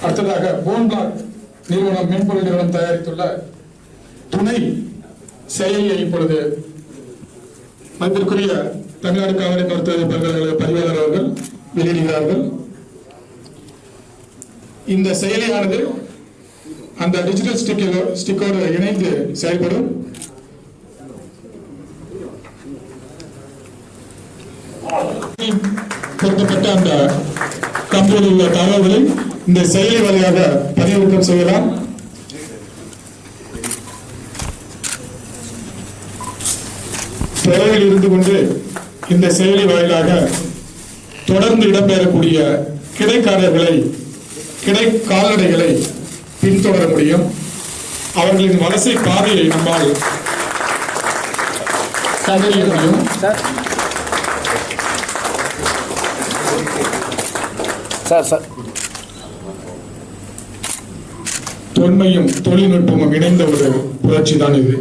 அடுத்ததாக போன்பிளாக் நிறுவனம் மென்பொருள் நிறுவனம் தயாரித்துள்ள துணை செயலியை இப்பொழுது மதிப்பிற்குரிய தமிழ்நாடு கால்நடை மருத்துவ பல்கலைக்கழக பதிவாளர் அவர்கள் வெளியிடுகிறார்கள். இந்த செயலியானது அந்த டிஜிட்டல் ஸ்டிக்கோடு இணைந்து செயல்படும். பொருத்தப்பட்ட அந்த கம்ப்யூட்டரில் உள்ள தகவல்களை இந்த செயலி வழியாக பதிவிறக்கம் செய்யலாம். தொலைவில் இருந்து கொண்டு இந்த செயலி வாயிலாக தொடர்ந்து இடம்பெறக்கூடிய கிடைக்காரர்களை கால்நடைகளை பின்தொடர முடியும். அவர்களின் வலசை பாதையை நம்மால் கண்டறிய முடியும். தொன்மையும் தொழில்நுட்பமும் இணைந்த ஒரு புரட்சி தான் இது.